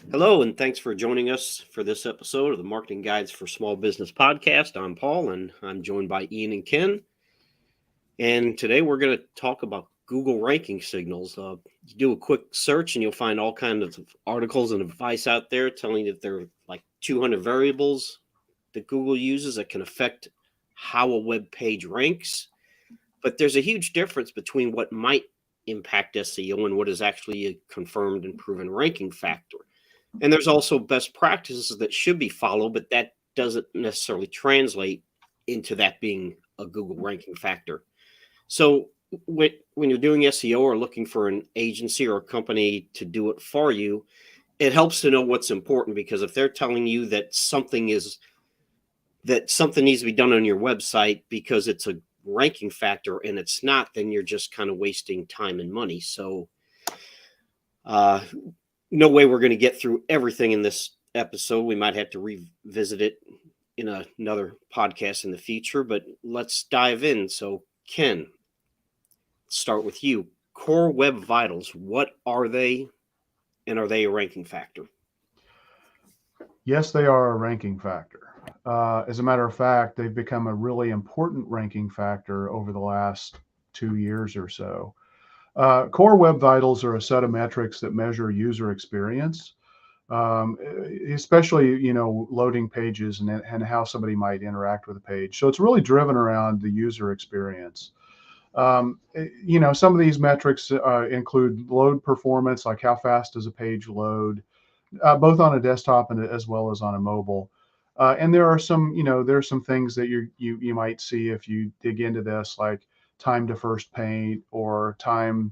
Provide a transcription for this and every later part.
Hello, and thanks for joining us for this episode of the Marketing Guides for Small Business podcast. I'm Paul, and I'm joined by Ian and Ken. And today we're going to talk about Google ranking signals. You do a quick search, and you'll find all kinds of articles and advice out there telling you that there are like 200 variables that Google uses that can affect how a web page ranks. But there's a huge difference between what might impact SEO and what is actually a confirmed and proven ranking factor. And there's also best practices that should be followed, but that doesn't necessarily translate into that being a Google ranking factor. So when you're doing SEO or looking for an agency or a company to do it for you, it helps to know what's important, because if they're telling you that something needs to be done on your website because it's a ranking factor and it's not, then you're just kind of wasting time and money. So no way we're going to get through everything in this episode. We might have to revisit it in another podcast in the future, but let's dive in. So, Ken, start with you. Core Web Vitals, what are they, and are they a ranking factor? Yes, they are a ranking factor. As a matter of fact, they've become a really important ranking factor over the last 2 years or so. Core Web Vitals are a set of metrics that measure user experience, um, especially loading pages and how somebody might interact with a page. So it's really driven around the user experience. Some of these metrics include load performance, like how fast does a page load, both on a desktop and as well as on a mobile. And there are there's some things that you might see if you dig into this, like time to first paint or time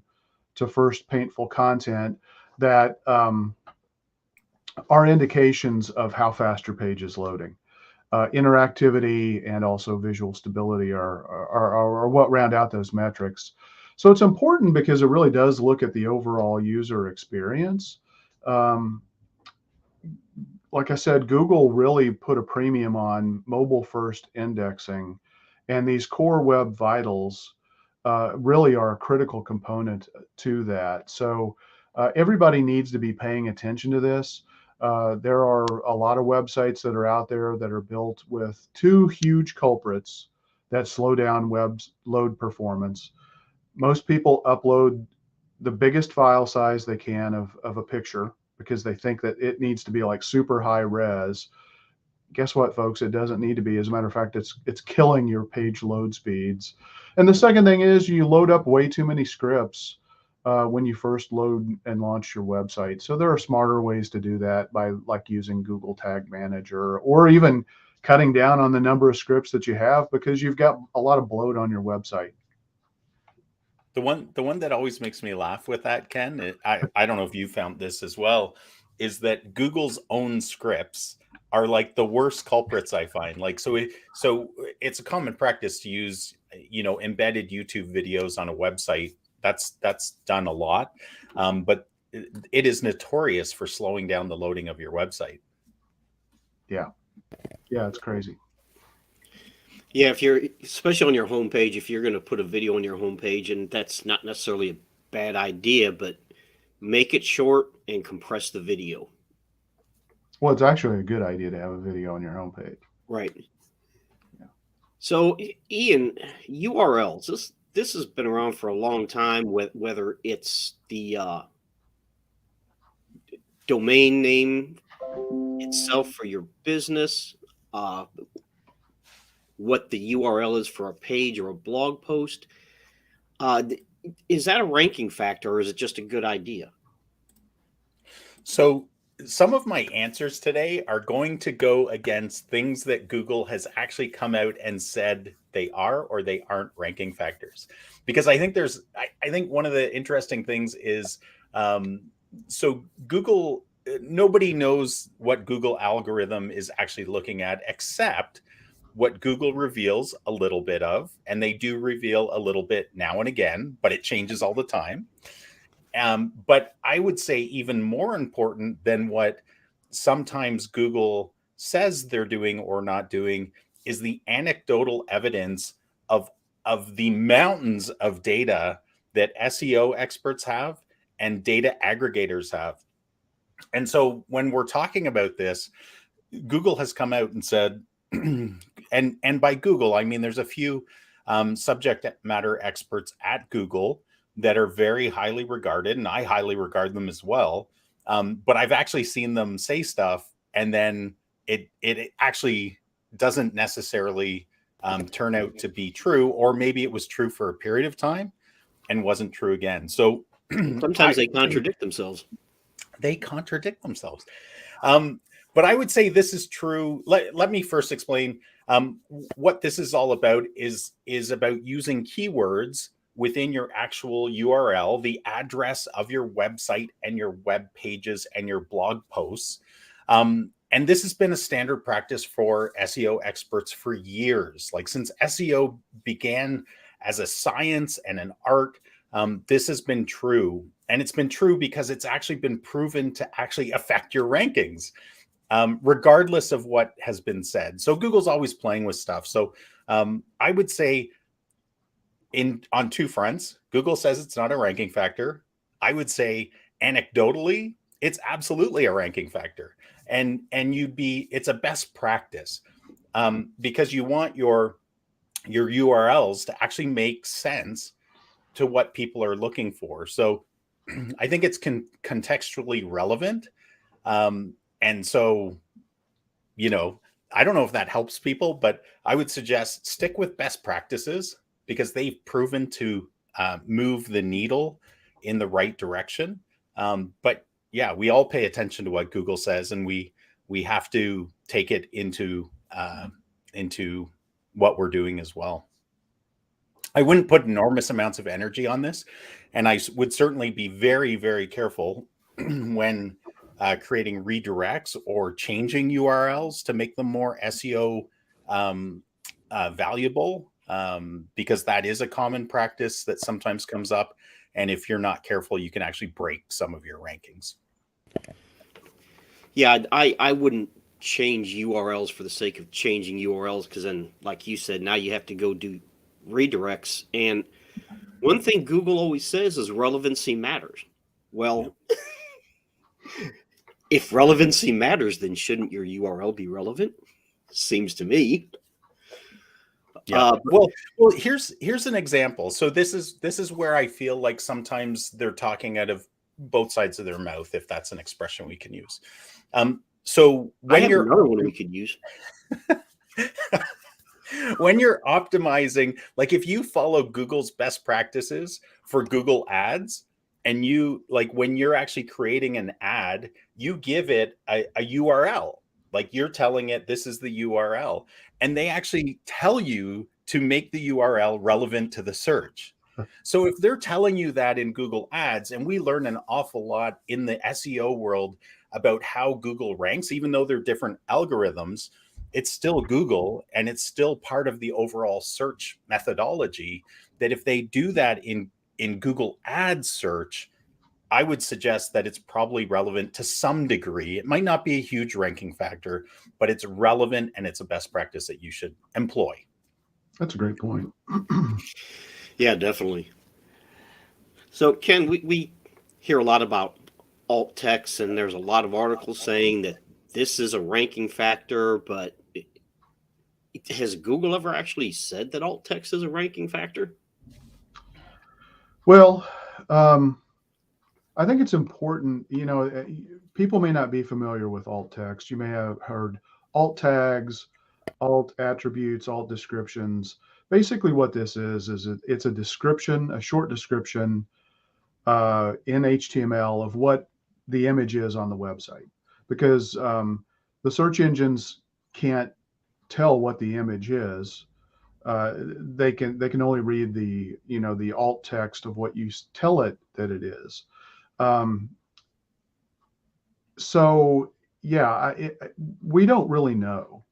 to first paintful content that are indications of how fast your page is loading. Interactivity and also visual stability are what round out those metrics. So it's important because it really does look at the overall user experience. Um, like I said, Google really put a premium on mobile first indexing, and these core web vitals really are a critical component to that. So everybody needs to be paying attention to this. There are a lot of websites that are out there that are built with two huge culprits that slow down web load performance. Most people upload the biggest file size they can of a picture because they think that it needs to be like super high res. Guess what, folks? It doesn't need to be. As a matter of fact, it's killing your page load speeds. And the second thing is you load up way too many scripts when you first load and launch your website. So there are smarter ways to do that by like using Google Tag Manager, or even cutting down on the number of scripts that you have because you've got a lot of bloat on your website. The one that always makes me laugh with that, Ken, I don't know if you found this as well, is that Google's own scripts are like the worst culprits I find. Like so it's a common practice to use embedded YouTube videos on a website. That's done a lot, but it is notorious for slowing down the loading of your website. Yeah, yeah, it's crazy. Yeah, if you're, especially on your homepage, if you're going to put a video on your homepage, and that's not necessarily a bad idea, but make it short and compress the video. Well, it's actually a good idea to have a video on your homepage. Right. Yeah. So, Ian, URLs. This has been around for a long time. Whether it's the domain name itself for your business, uh, what the URL is for a page or a blog post. Uh, is that a ranking factor, or is it just a good idea? So some of my answers today are going to go against things that Google has actually come out and said they are or they aren't ranking factors. Because I think one of the interesting things is, so Google, nobody knows what Google algorithm is actually looking at except what Google reveals a little bit of, and they do reveal a little bit now and again, but it changes all the time. But I would say even more important than what sometimes Google says they're doing or not doing is the anecdotal evidence of the mountains of data that SEO experts have and data aggregators have. And so when we're talking about this, Google has come out and said, and by Google, I mean there's a few subject matter experts at Google that are very highly regarded, and I highly regard them as well. But I've actually seen them say stuff, and then it actually doesn't necessarily turn out to be true, or maybe it was true for a period of time and wasn't true again. So sometimes they contradict themselves. They contradict themselves. But I would say this is true. Let me first explain what this is all about is about using keywords within your actual URL, the address of your website and your web pages and your blog posts. And this has been a standard practice for SEO experts for years. Like since SEO began as a science and an art, this has been true. And it's been true because it's actually been proven to actually affect your rankings, regardless of what has been said. So Google's always playing with stuff. So I would say on two fronts, Google says it's not a ranking factor. I would say anecdotally, it's absolutely a ranking factor. And it's a best practice because you want your URLs to actually make sense to what people are looking for. So I think it's contextually relevant. And so, I don't know if that helps people, but I would suggest stick with best practices because they've proven to move the needle in the right direction. But yeah, we all pay attention to what Google says, and we have to take it into what we're doing as well. I wouldn't put enormous amounts of energy on this, and I would certainly be very, very careful when creating redirects or changing URLs to make them more SEO valuable, because that is a common practice that sometimes comes up. And if you're not careful, you can actually break some of your rankings. Yeah, I wouldn't change URLs for the sake of changing URLs, because then, like you said, now you have to go do redirects. And one thing Google always says is relevancy matters. Well, if relevancy matters, then shouldn't your URL be relevant? Seems to me. Yeah. Well, here's an example. So this is where I feel like sometimes they're talking out of both sides of their mouth, if that's an expression we can use. So when another one we could use. When you're optimizing, like if you follow Google's best practices for Google Ads, and when you're actually creating an ad, you give it a URL. Like you're telling it, this is the URL. And they actually tell you to make the URL relevant to the search. So if they're telling you that in Google Ads, and we learn an awful lot in the SEO world about how Google ranks, even though they're different algorithms, it's still Google, and it's still part of the overall search methodology, that if they do that in Google Ads search, I would suggest that it's probably relevant to some degree. It might not be a huge ranking factor, but it's relevant, and it's a best practice that you should employ. That's a great point. Yeah, definitely. So, Ken, we hear a lot about alt text, and there's a lot of articles saying that this is a ranking factor, but has Google ever actually said that alt text is a ranking factor? Well, I think it's important, people may not be familiar with alt text. You may have heard alt tags, alt attributes, alt descriptions. Basically what this is it's a description, a short description in HTML of what the image is on the website, because the search engines can't tell what the image is. They can only read the alt text of what you tell it that it is. So yeah, we don't really know,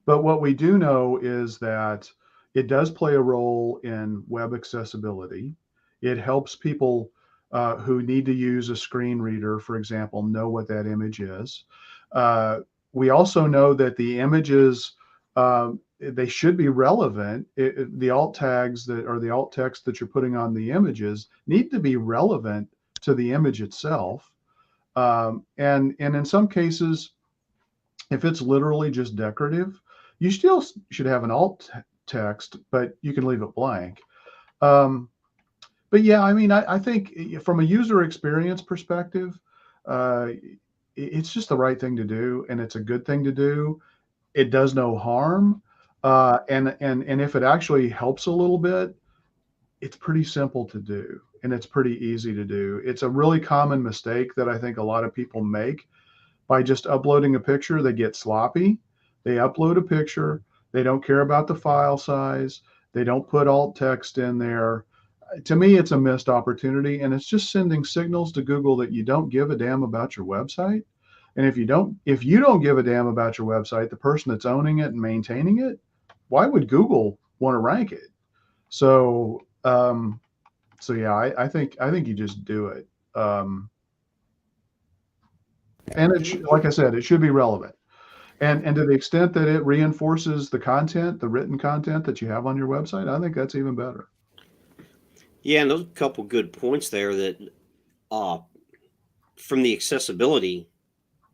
but what we do know is that it does play a role in web accessibility. It helps people who need to use a screen reader, for example, know what that image is. We also know that the images, they should be relevant. The alt tags or the alt text that you're putting on the images need to be relevant to the image itself. And in some cases, if it's literally just decorative, you still should have an alt text, but you can leave it blank. Um, but yeah, I mean, I think from a user experience perspective, uh, it's just the right thing to do, and it's a good thing to do. It does no harm, and if it actually helps a little bit, it's pretty simple to do, and it's pretty easy to do. It's a really common mistake that I think a lot of people make by just uploading a picture. They get sloppy. They upload a picture. They don't care about the file size. They don't put alt text in there. To me, it's a missed opportunity, and it's just sending signals to Google that you don't give a damn about your website. And if you don't give a damn about your website, the person that's owning it and maintaining it, why would Google want to rank it? So, so yeah, I think you just do it. And like I said, it should be relevant. And to the extent that it reinforces the content, the written content that you have on your website, I think that's even better. Yeah, and those are a couple good points there that from the accessibility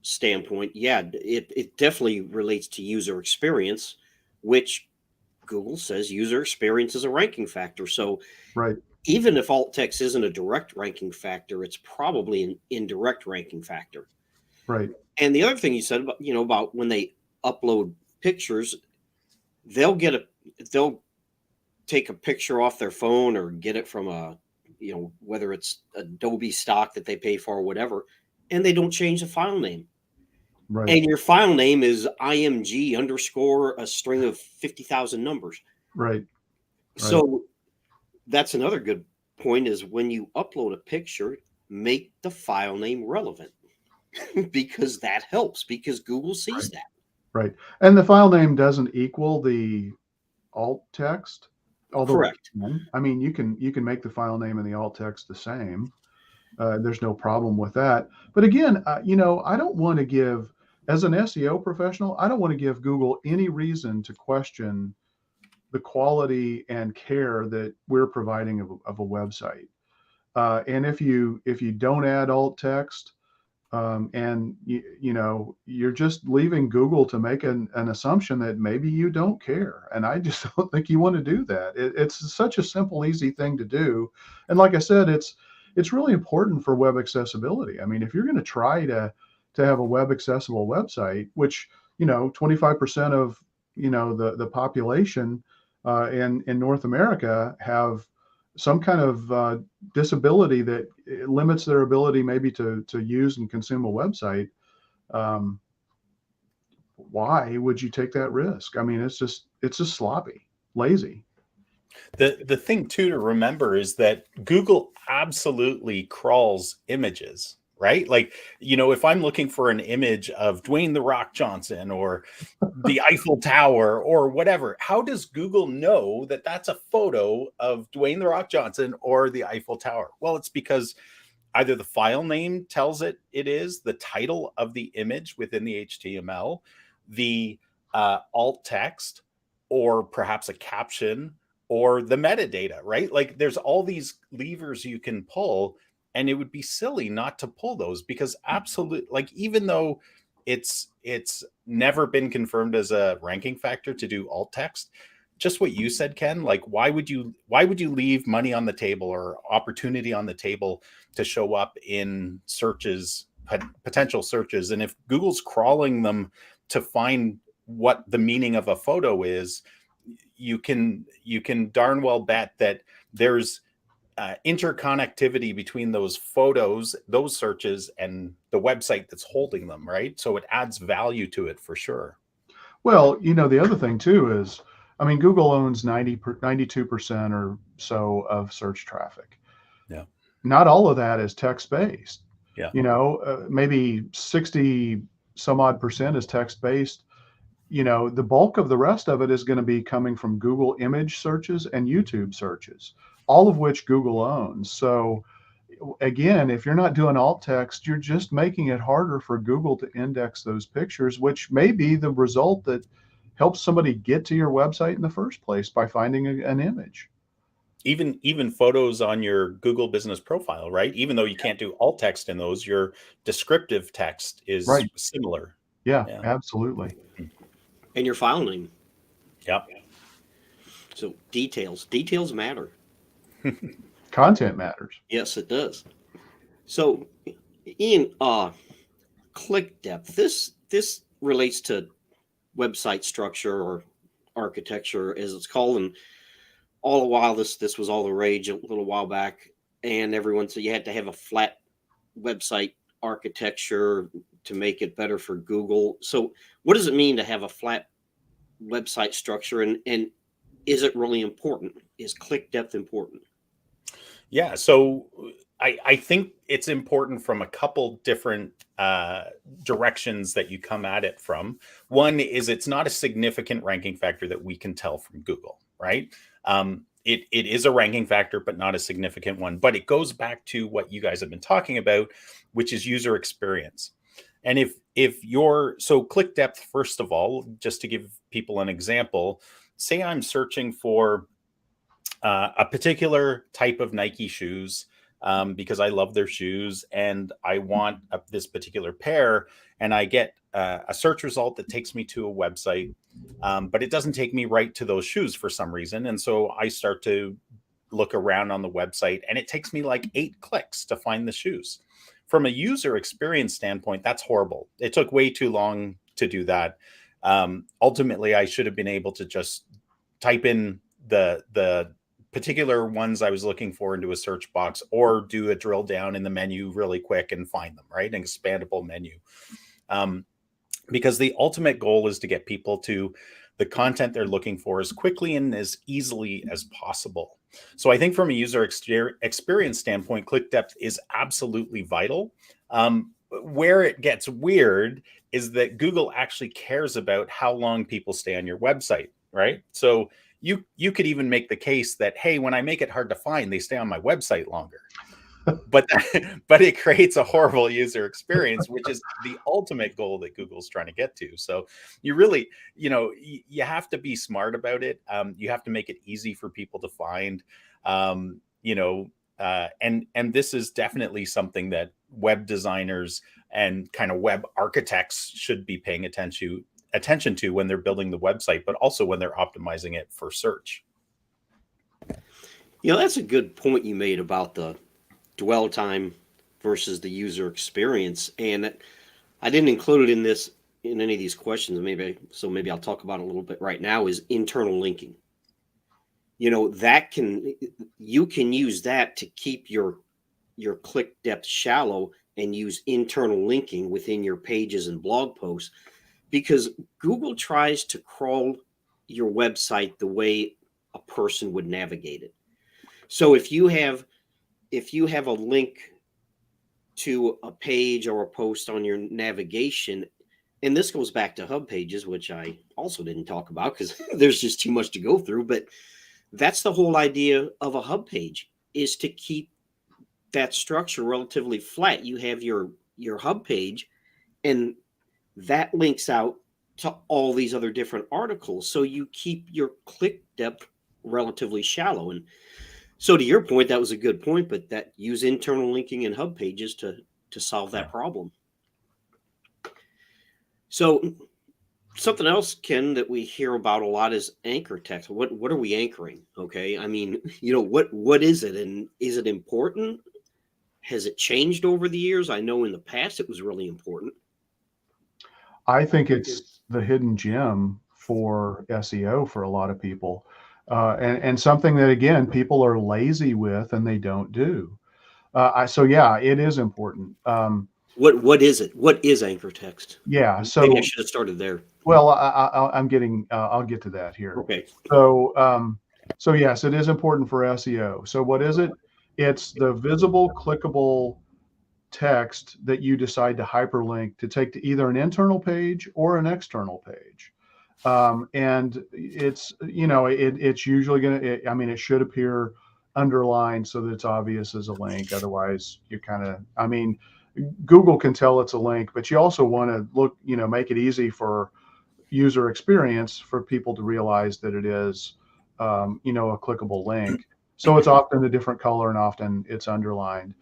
standpoint, yeah, it definitely relates to user experience, which Google says user experience is a ranking factor. So Right, even if alt text isn't a direct ranking factor, it's probably an indirect ranking factor. right, And the other thing you said about, about when they upload pictures, they'll they'll take a picture off their phone or get it from whether it's Adobe stock that they pay for or whatever, and they don't change the file name. right, And your file name is IMG underscore a string of 50,000 numbers. right, So that's another good point is when you upload a picture, make the file name relevant because that helps because Google sees that. right. And the file name doesn't equal the alt text, although Correct. I mean, you can make the file name and the alt text the same. There's no problem with that. But again, I don't want to give, as an SEO professional, I don't want to give Google any reason to question the quality and care that we're providing of a website. And if you don't add alt text, and you're just leaving Google to make an assumption that maybe you don't care, and I just don't think you want to do that. It's such a simple, easy thing to do, and like I said, it's really important for web accessibility. I mean, if you're going to try to have a web accessible website, which 25% of the population in North America have some kind of disability that limits their ability maybe to use and consume a website. Um, why would you take that risk? I mean, it's just sloppy, lazy. The thing too to remember is that Google absolutely crawls images, right? Like, if I'm looking for an image of Dwayne The Rock Johnson or the Eiffel Tower or whatever, how does Google know that that's a photo of Dwayne The Rock Johnson or the Eiffel Tower? Well, it's because either the file name tells it is, the title of the image within the HTML, the alt text, or perhaps a caption, or the metadata, right? Like there's all these levers you can pull, and it would be silly not to pull those because even though it's never been confirmed as a ranking factor to do alt text, just what you said, Ken, like why would you leave money on the table or opportunity on the table to show up in searches, potential searches? And if Google's crawling them to find what the meaning of a photo is, you can darn well bet that there's interconnectivity between those photos, those searches, and the website that's holding them, right? So it adds value to it for sure. Well, the other thing too is, I mean, Google owns 92% or so of search traffic. Yeah. Not all of that is text-based. Yeah. Maybe 60 some odd percent is text-based. The bulk of the rest of it is going to be coming from Google image searches and YouTube searches, all of which Google owns. So again, if you're not doing alt text, you're just making it harder for Google to index those pictures, which may be the result that helps somebody get to your website in the first place by finding an image. Even photos on your Google business profile, right? Even though you can't do alt text in those, your descriptive text is Right. similar. Yeah, Yeah. absolutely. And your file name. Yep. So details matter. Content matters. Yes, it does. So, Ian, click depth. This relates to website structure or architecture, as it's called. And all the while, this was all the rage a little while back, and everyone said you had to have a flat website architecture to make it better for Google. So, what does it mean to have a flat website structure, and is it really important? Is click depth important? Yeah. So I think it's important from a couple different directions that you come at it from. One is it's not a significant ranking factor that we can tell from Google, right? It is a ranking factor, but not a significant one. But it goes back to what you guys have been talking about, which is user experience. And if you're so click depth, first of all, just to give people an example, say I'm searching for a particular type of Nike shoes because I love their shoes and I want this particular pair, and I get a search result that takes me to a website, but it doesn't take me right to those shoes for some reason. And so I start to look around on the website and it takes me like 8 clicks to find the shoes. From a user experience standpoint, that's horrible. It took way too long to do that. Ultimately, I should have been able to just type in the particular ones I was looking for into a search box, or do a drill down in the menu really quick and find them, right? An expandable menu. Because the ultimate goal is to get people to the content they're looking for as quickly and as easily as possible. So I think from a user experience standpoint, click depth is absolutely vital. Where it gets weird is that Google actually cares about how long people stay on your website, right? So you could even make the case that, hey, when I make it hard to find, they stay on my website longer. but it creates a horrible user experience, which is the ultimate goal that Google's trying to get to. So you really, you have to be smart about it. You have to make it easy for people to find, and this is definitely something that web designers and kind of web architects should be paying attention to when they're building the website, but also when they're optimizing it for search. That's a good point you made about the dwell time versus the user experience. And I didn't include it in any of these questions. Maybe I'll talk about it a little bit right now, is internal linking. You can use that to keep your click depth shallow and use internal linking within your pages and blog posts, because Google tries to crawl your website the way a person would navigate it. So if you have a link to a page or a post on your navigation, and this goes back to hub pages, which I also didn't talk about because there's just too much to go through, but that's the whole idea of a hub page, is to keep that structure relatively flat. You have your hub page, and that links out to all these other different articles. So you keep your click depth relatively shallow. And so to your point, that was a good point, but that use internal linking in hub pages to solve that problem. So something else, Ken, that we hear about a lot is anchor text. What are we anchoring? Okay. I mean, what is it, and is it important? Has it changed over the years? I know in the past it was really important. I think it's the hidden gem for SEO for a lot of people. And something that, again, people are lazy with and they don't do. So yeah, it is important. What is it? What is anchor text? Yeah. So maybe I should have started there. Well, I'll get to that here. Okay. So yes, it is important for SEO. So what is it? It's the visible, clickable text that you decide to hyperlink to take to either an internal page or an external page. And it's, it's usually it should appear underlined so that it's obvious as a link. Otherwise you Google can tell it's a link, but you also want to make it easy for user experience for people to realize that it is, a clickable link. So it's often a different color and often it's underlined.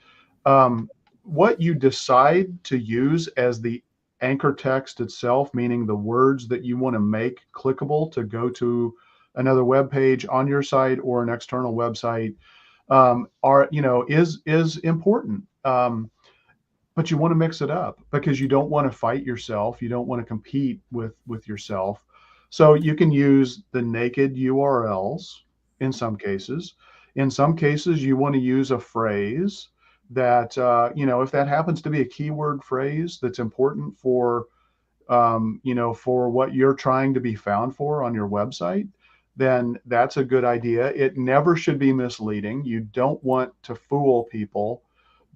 What you decide to use as the anchor text itself, meaning the words that you want to make clickable to go to another web page on your site or an external website, is important. But you want to mix it up because you don't want to fight yourself. You don't want to compete with yourself. So you can use the naked URLs in some cases. In some cases, you want to use a phrase that, if that happens to be a keyword phrase that's important for, for what you're trying to be found for on your website, then that's a good idea. It never should be misleading. You don't want to fool people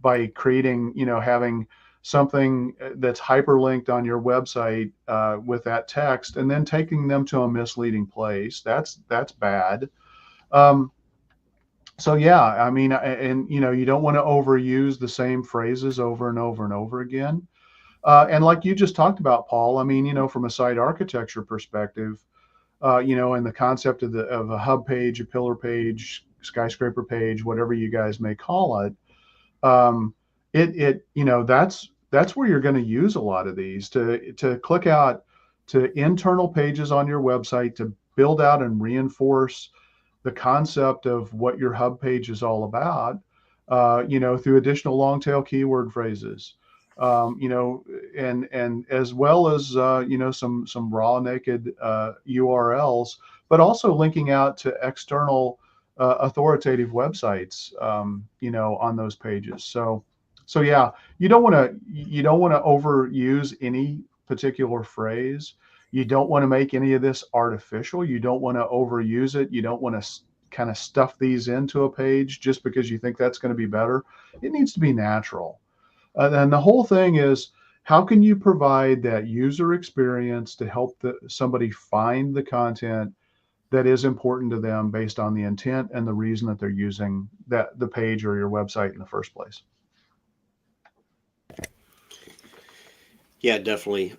by creating, having something that's hyperlinked on your website with that text and then taking them to a misleading place. That's bad. So yeah, I mean, and you don't want to overuse the same phrases over and over and over again. And like you just talked about, Paul, I mean, from a site architecture perspective, and the concept of a hub page, a pillar page, skyscraper page, whatever you guys may call it, that's where you're going to use a lot of these to click out to internal pages on your website to build out and reinforce the concept of what your hub page is all about, through additional long tail keyword phrases, and as well as, some raw naked URLs, but also linking out to external authoritative websites, on those pages. So yeah, you don't want to overuse any particular phrase. You don't want to make any of this artificial. You don't want to overuse it. You don't want to kind of stuff these into a page just because you think that's going to be better. It needs to be natural. And the whole thing is, how can you provide that user experience to help somebody find the content that is important to them based on the intent and the reason that they're using the page or your website in the first place? Yeah, definitely.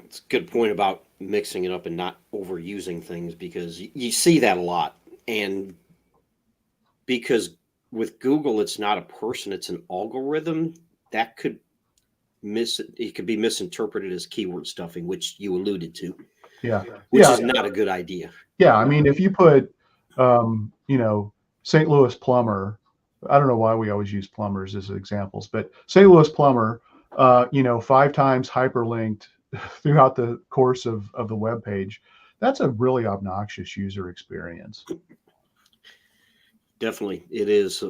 It's a good point about mixing it up and not overusing things, because you see that a lot. And because with Google, it's not a person, it's an algorithm that could it could be misinterpreted as keyword stuffing, which you alluded to, Yeah. which Yeah. is not a good idea. Yeah. I mean, if you put, St. Louis plumber, I don't know why we always use plumbers as examples, but St. Louis plumber, 5 times hyperlinked throughout the course of the web page, that's a really obnoxious user experience. Definitely, it is.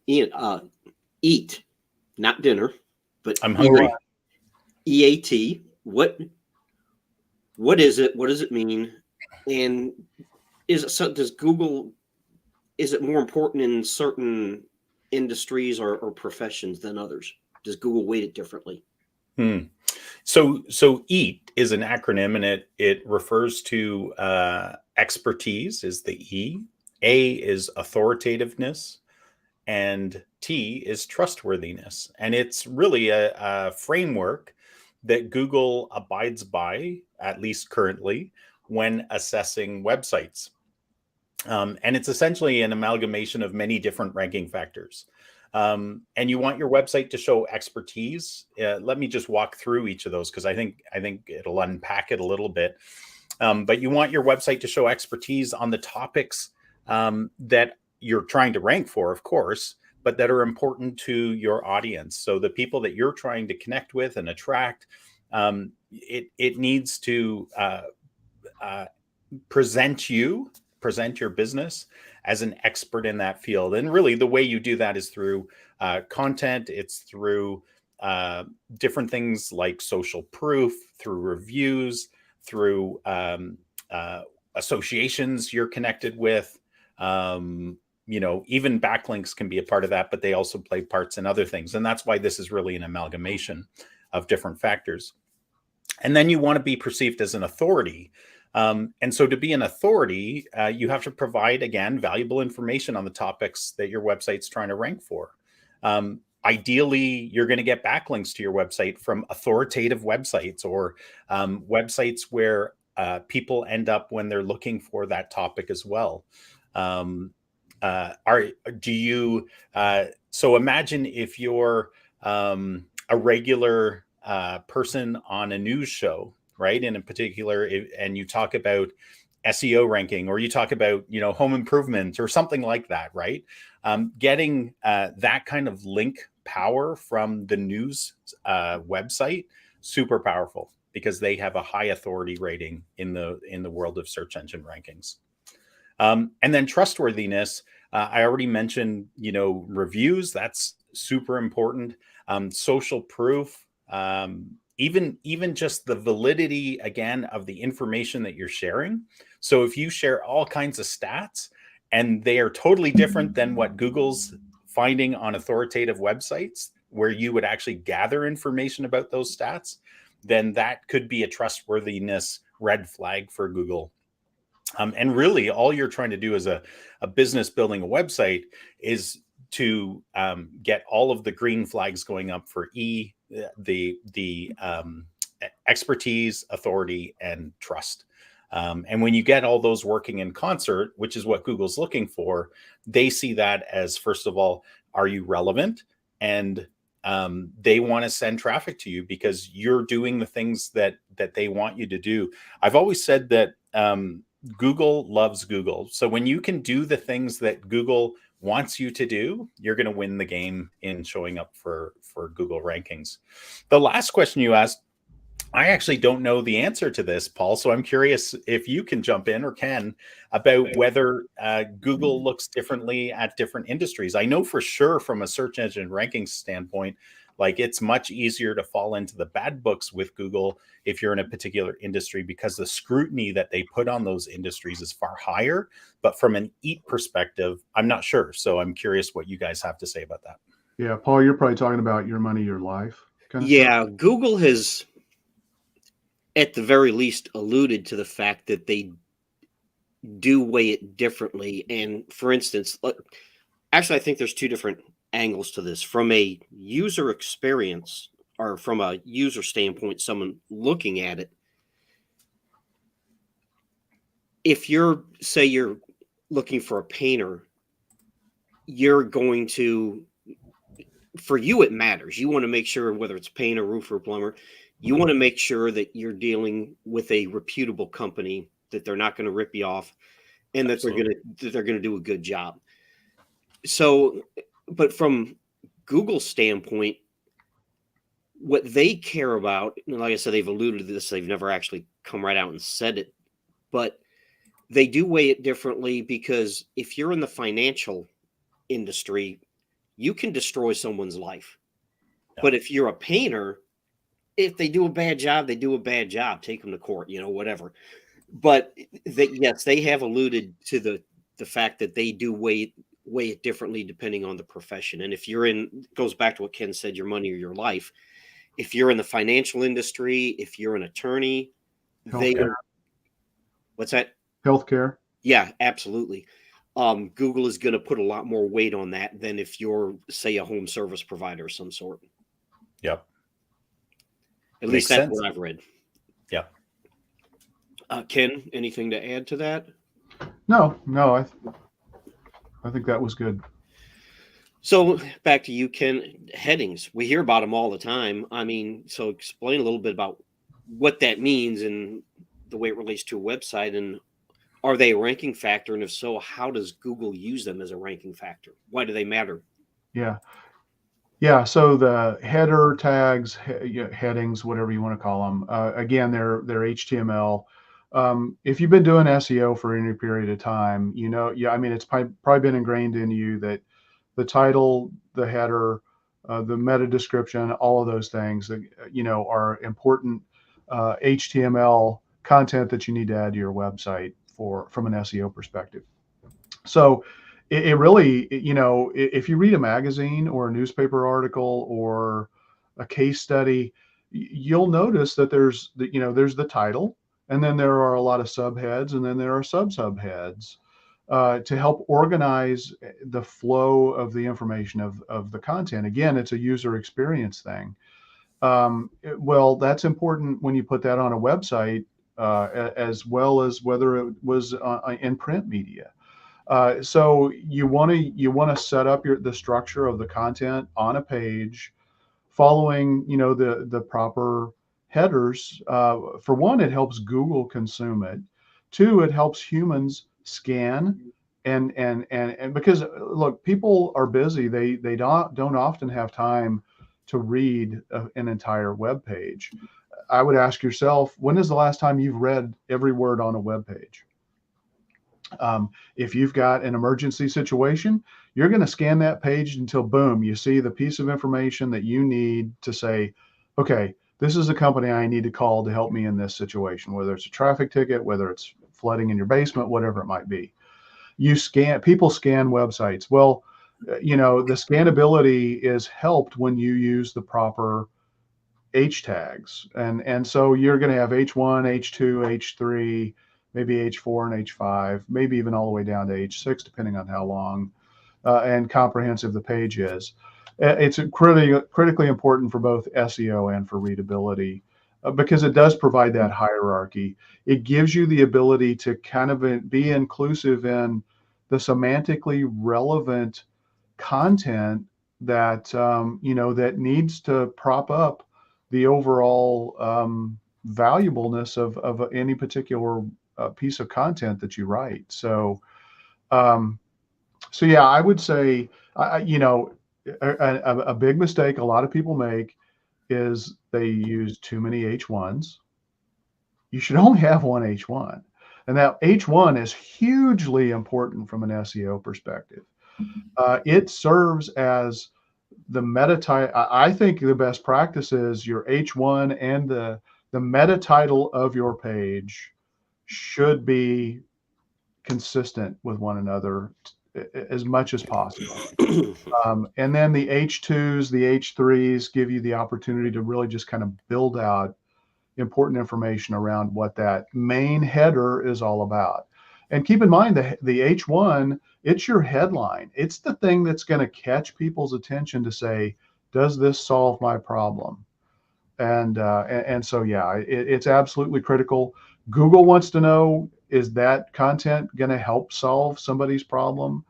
Ian, eat, not dinner, but I'm hungry. EAT. What is it? What does it mean? And does Google? Is it more important in certain industries or professions than others? Does Google weight it differently? So EAT is an acronym, and it refers to expertise is the E, A is authoritativeness, and T is trustworthiness. And it's really a framework that Google abides by, at least currently, when assessing websites. And it's essentially an amalgamation of many different ranking factors. And you want your website to show expertise. Let me just walk through each of those, because I think it'll unpack it a little bit. But you want your website to show expertise on the topics that you're trying to rank for, of course, but that are important to your audience. So the people that you're trying to connect with and attract, it needs to present your business as an expert in that field. And really the way you do that is through content. It's through different things like social proof, through reviews, through associations you're connected with. Even backlinks can be a part of that, but they also play parts in other things. And that's why this is really an amalgamation of different factors. And then you want to be perceived as an authority. And so to be an authority, you have to provide, again, valuable information on the topics that your website's trying to rank for. Ideally, you're going to get backlinks to your website from authoritative websites or websites where people end up when they're looking for that topic as well. are do you so imagine if you're a regular person on a news show, right? In a particular, and you talk about SEO ranking, or you talk about, home improvement or something like that, right? Getting that kind of link power from the news website, super powerful, because they have a high authority rating in the world of search engine rankings. And then trustworthiness, I already mentioned, reviews. That's super important. Social proof, even just the validity, again, of the information that you're sharing. So if you share all kinds of stats and they are totally different than what Google's finding on authoritative websites, where you would actually gather information about those stats, then that could be a trustworthiness red flag for Google. And really, all you're trying to do as a business building a website is to get all of the green flags going up for the expertise, authority, and trust. And when you get all those working in concert, which is what Google's looking for, they see that as, first of all, are you relevant? And they want to send traffic to you because you're doing the things that they want you to do. I've always said that Google loves Google. So when you can do the things that Google wants you to do, you're going to win the game in showing up for Google rankings. The last question you asked, I actually don't know the answer to this, Paul. So I'm curious if you can jump in, or Ken, about whether Google looks differently at different industries. I know for sure from a search engine ranking standpoint, like, it's much easier to fall into the bad books with Google if you're in a particular industry, because the scrutiny that they put on those industries is far higher. But from an EAT perspective, I'm not sure. So I'm curious what you guys have to say about that. Yeah, Paul, you're probably talking about your money, your life kind of stuff. Google has, at the very least, alluded to the fact that they do weigh it differently. And for instance, actually, I think there's two different angles to this. From a user experience, or from a user standpoint, someone looking at it, if you're looking for a painter, you're going to, for you, it matters. You want to make sure, whether it's painter, roofer, plumber, you want to make sure that you're dealing with a reputable company, that they're not going to rip you off, and that they're going to do a good job. So, but from Google's standpoint, what they care about, like I said, they've alluded to this, they've never actually come right out and said it, but they do weigh it differently, because if you're in the financial industry, you can destroy someone's life. Yeah. But if you're a painter, if they do a bad job, they do a bad job. Take them to court, whatever. But yes, they have alluded to the fact that they do weigh it differently depending on the profession. And if you're in, goes back to what Ken said, your money or your life. If you're in the financial industry, if you're an attorney, what's that? Healthcare. Yeah, absolutely. Google is going to put a lot more weight on that than if you're, say, a home service provider of some sort. Yep. At least that's what I've read. Yeah. Ken, anything to add to that? No, I think that was good. So back to you, Ken. Headings, we hear about them all the time. I mean, so explain a little bit about what that means and the way it relates to a website, and are they a ranking factor? And if so, how does Google use them as a ranking factor? Why do they matter? Yeah. So the header tags, headings, whatever you want to call them, again, they're HTML. If you've been doing SEO for any period of time, it's probably been ingrained in you that the title, the header, the meta description, all of those things, are important HTML content that you need to add to your website from an SEO perspective. So it really, if you read a magazine or a newspaper article or a case study, you'll notice that there's the title, and then there are a lot of subheads, and then there are subheads to help organize the flow of the information of the content. Again, it's a user experience thing. Well, that's important when you put that on a website, as well as whether it was in print media. So you want to set up the structure of the content on a page, following the proper headers. For one, it helps Google consume it. Two, it helps humans scan and because look, people are busy. They don't often have time to read an entire web page. I would ask yourself, when is the last time you've read every word on a web page? If you've got an emergency situation, you're going to scan that page until boom, you see the piece of information that you need to say, okay, this is a company I need to call to help me in this situation, whether it's a traffic ticket, whether it's flooding in your basement, whatever it might be. People scan websites. Well, the scannability is helped when you use the proper H tags. And so you're going to have H1, H2, H3, maybe H4 and H5, maybe even all the way down to H6, depending on how long and comprehensive the page is. It's critically important for both SEO and for readability because it does provide that hierarchy. It gives you the ability to kind of be inclusive in the semantically relevant content that that needs to prop up the overall valuableness of any particular piece of content that you write. So yeah, I would say a big mistake a lot of people make is they use too many H1s. You should only have one H1, and that H1 is hugely important from an SEO perspective. It serves as the meta title. I think the best practice is your H1 and the meta title of your page should be consistent with one another as much as possible. And then the H2s, the H3s give you the opportunity to really just kind of build out important information around what that main header is all about. And keep in mind that the H1, it's your headline. It's the thing that's going to catch people's attention to say, does this solve my problem? And so, yeah, it's absolutely critical. Google wants to know, is that content going to help solve somebody's problem,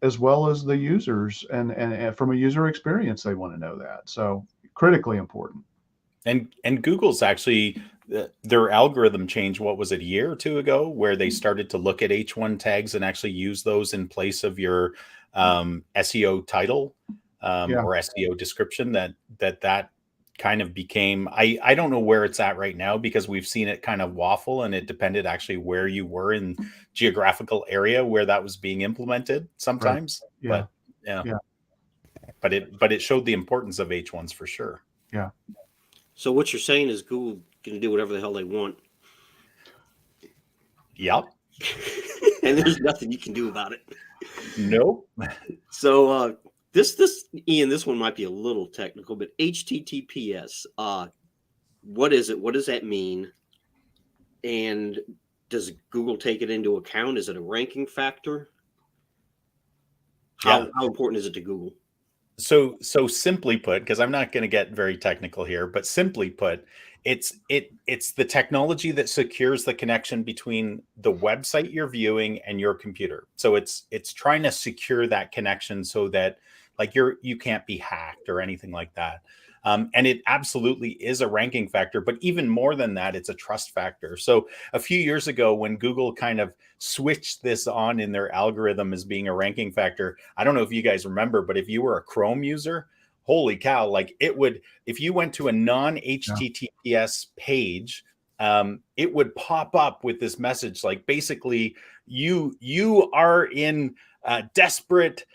as well as the users, and from a user experience, they want to know that. So critically important. And Google's actually, their algorithm changed, what was it, a year or two ago, where they started to look at H1 tags and actually use those in place of your SEO title or SEO description. That kind of became, I don't know where it's at right now, because we've seen it kind of waffle, and it depended actually where you were in geographical area where that was being implemented sometimes. Right. But it showed the importance of H1s for sure. Yeah. So what you're saying is Google can do whatever the hell they want. Yep. And there's nothing you can do about it. Nope. So this Ian, this one might be a little technical, but HTTPS, what is it? What does that mean? And does Google take it into account? Is it a ranking factor? How important is it to Google? So simply put, because I'm not going to get very technical here, but simply put, it's the technology that secures the connection between the website you're viewing and your computer. So it's trying to secure that connection so that like you can't be hacked or anything like that. And it absolutely is a ranking factor, but even more than that, it's a trust factor. So a few years ago, when Google kind of switched this on in their algorithm as being a ranking factor, I don't know if you guys remember, but if you were a Chrome user, holy cow, like it would, if you went to a non-HTTPS page, it would pop up with this message, like basically you are in desperate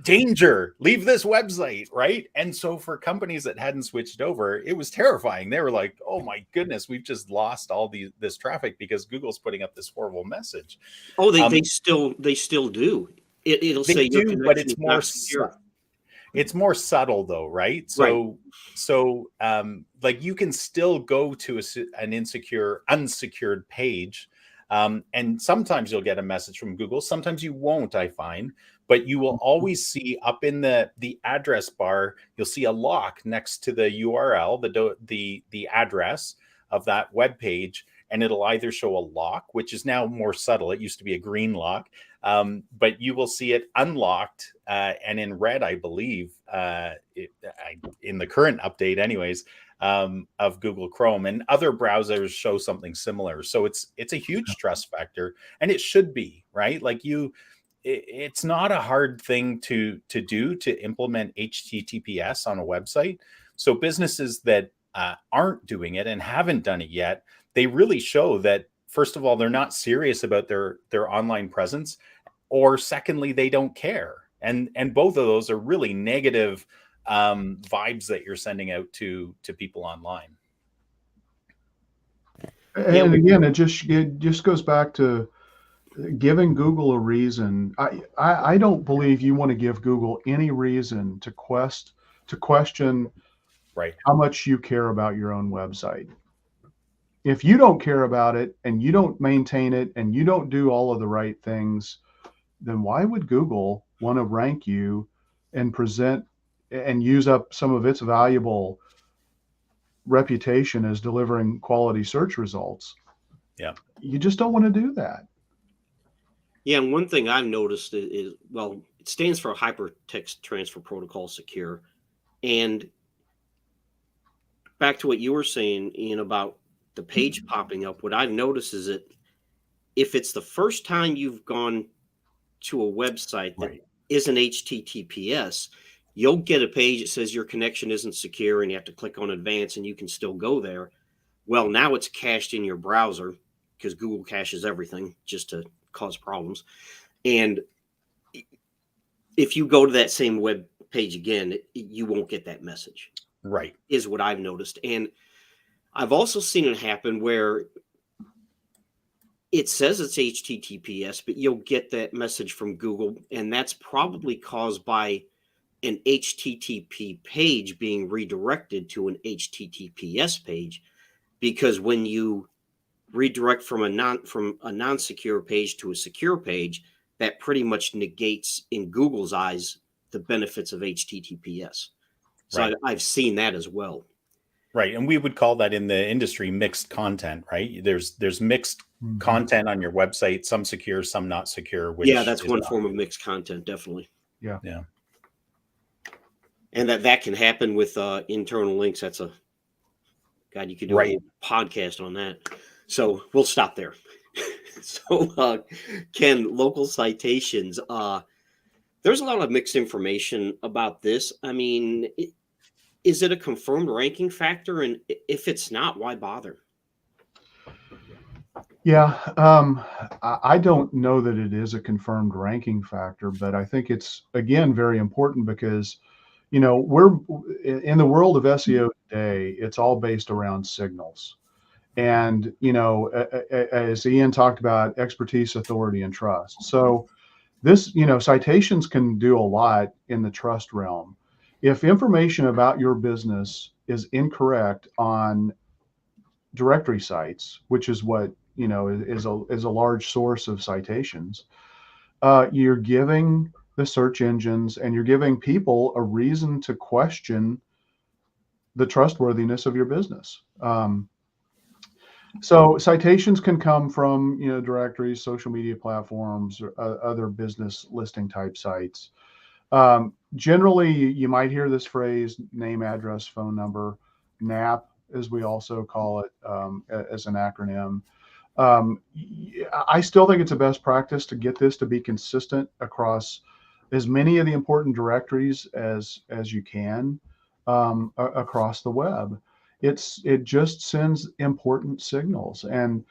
danger, leave this website, right? And so for companies that hadn't switched over, it was terrifying. They were like, oh my goodness, we've just lost all this traffic because Google's putting up this horrible message. Oh, they still do. It'll say your connection, but it's more secure. It's more subtle though, right? So like you can still go to an unsecured page, and sometimes you'll get a message from Google, sometimes you won't, I find. But you will always see up in the address bar, you'll see a lock next to the URL, the address of that web page, and it'll either show a lock, which is now more subtle. It used to be a green lock, But you will see it unlocked and in red, I believe, in the current update, anyways, of Google Chrome, and other browsers show something similar. So it's a huge trust factor, and it should be, right? Like it's not a hard thing to do to implement HTTPS on a website. So businesses that aren't doing it and haven't done it yet, they really show that, first of all, they're not serious about their online presence, or secondly, they don't care. And both of those are really negative vibes that you're sending out to people online. And again, it just goes back to giving Google a reason. I don't believe you want to give Google any reason to question Right. how much you care about your own website. If you don't care about it and you don't maintain it and you don't do all of the right things, then why would Google want to rank you and present and use up some of its valuable reputation as delivering quality search results? Yeah. You just don't want to do that. Yeah, and one thing I've noticed is, well, it stands for Hypertext Transfer Protocol Secure. And back to what you were saying, Ian, about the page popping up, what I've noticed is that if it's the first time you've gone to a website that isn't HTTPS, you'll get a page that says your connection isn't secure and you have to click on advance and you can still go there. Well, now it's cached in your browser because Google caches everything just to cause problems. And if you go to that same web page again, you won't get that message. Right. Is what I've noticed. And I've also seen it happen where it says it's HTTPS, but you'll get that message from Google, and that's probably caused by an HTTP page being redirected to an HTTPS page, because when you redirect from a non-secure page to a secure page, that pretty much negates, in Google's eyes, the benefits of HTTPS. So right. I've seen that as well. Right. And we would call that in the industry mixed content, right? There's mixed content on your website, some secure, some not secure. Which yeah, that's one form of mixed content, definitely. Yeah. Yeah. And that can happen with internal links. That's God, you could do a whole podcast on that. So we'll stop there. So Ken, local citations. There's a lot of mixed information about this. I mean, is it a confirmed ranking factor? And if it's not, why bother? Yeah, I don't know that it is a confirmed ranking factor, but I think it's, again, very important because, we're in the world of SEO today, it's all based around signals. And, as Ian talked about, expertise, authority, and trust. So this, citations can do a lot in the trust realm. If information about your business is incorrect on directory sites, which is what, is a large source of citations, you're giving the search engines and you're giving people a reason to question the trustworthiness of your business. So citations can come from, directories, social media platforms, or other business listing type sites. Generally, you might hear this phrase: name, address, phone number, NAP, as we also call it, as an acronym. I still think it's a best practice to get this to be consistent across as many of the important directories as you can across the web. It just sends important signals, and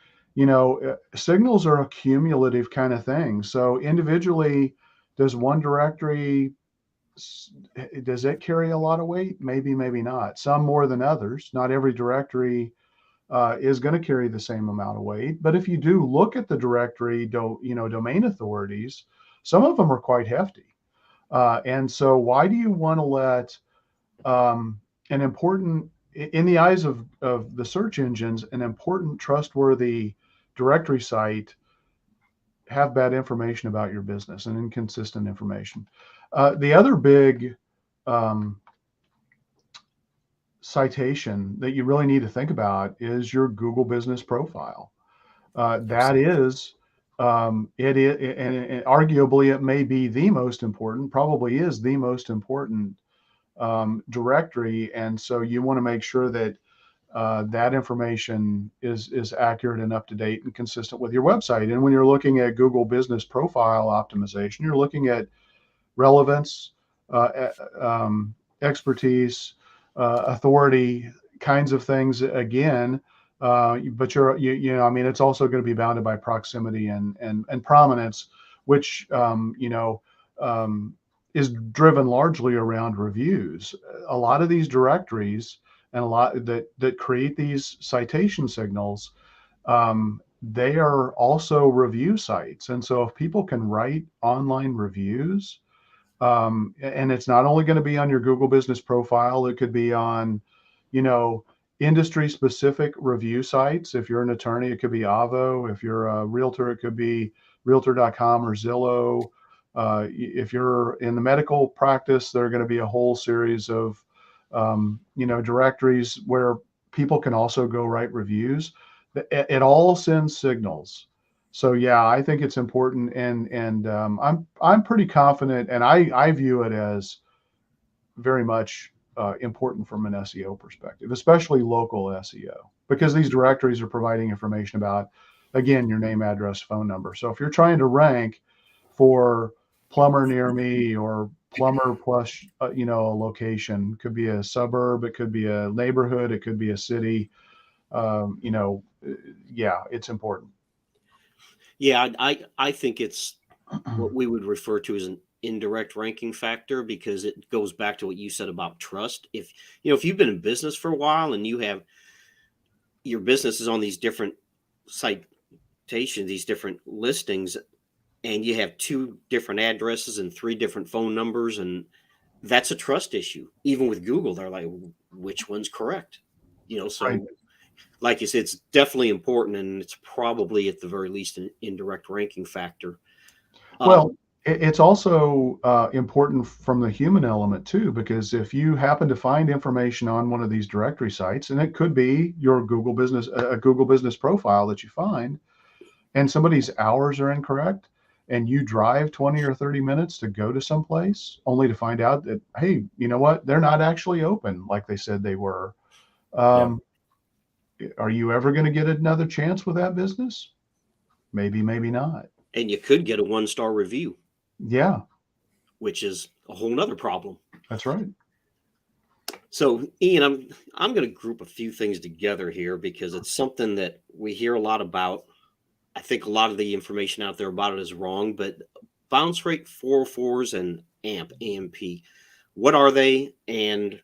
signals are a cumulative kind of thing. So individually, does one directory, does it carry a lot of weight? Maybe, maybe not. Some more than others. Not every directory is going to carry the same amount of weight. But if you do look at the directory, domain authorities, some of them are quite hefty. And so why do you want to let an important, in the eyes of the search engines, an important, trustworthy directory site have bad information about your business and inconsistent information? The other big citation that you really need to think about is your Google Business Profile. That is it is, and arguably it may be the most important, probably is the most important directory. And so you want to make sure that that information is accurate and up to date and consistent with your website. And when you're looking at Google Business Profile optimization, you're looking at relevance, expertise, authority, kinds of things again. But I mean, it's also going to be bounded by proximity and prominence, which is driven largely around reviews. A lot of these directories and a lot that create these citation signals, they are also review sites. And so if people can write online reviews, and it's not only going to be on your Google Business Profile, it could be on, industry specific review sites. If you're an attorney, it could be Avvo. If you're a realtor, it could be realtor.com or Zillow. If you're in the medical practice, there are going to be a whole series of, directories where people can also go write reviews. It all sends signals. So yeah, I think it's important, and I'm pretty confident, and I view it as very much important from an SEO perspective, especially local SEO, because these directories are providing information about, again, your name, address, phone number. So if you're trying to rank for plumber near me or plumber plus, a location, could be a suburb, it could be a neighborhood, it could be a city. Yeah, it's important. Yeah, I think it's what we would refer to as an indirect ranking factor, because it goes back to what you said about trust. If you've been in business for a while and you have your business is on these different citations, these different listings, and you have 2 different addresses and 3 different phone numbers, and that's a trust issue. Even with Google, they're like, which one's correct? So Right. like you said, it's definitely important, and it's probably at the very least an indirect ranking factor. Well, it's also important from the human element too, because if you happen to find information on one of these directory sites, and it could be your Google Business, a Google Business Profile that you find, and somebody's hours are incorrect, and you drive 20 or 30 minutes to go to someplace only to find out that, hey, you know what? They're not actually open like they said they were. Yeah. Are you ever going to get another chance with that business? Maybe, maybe not. And you could get a 1-star review, Yeah, which is a whole nother problem. that's right. So, Ian, I'm going to group a few things together here because it's something that we hear a lot about. I think a lot of the information out there about it is wrong, but bounce rate 404s and AMP, what are they, and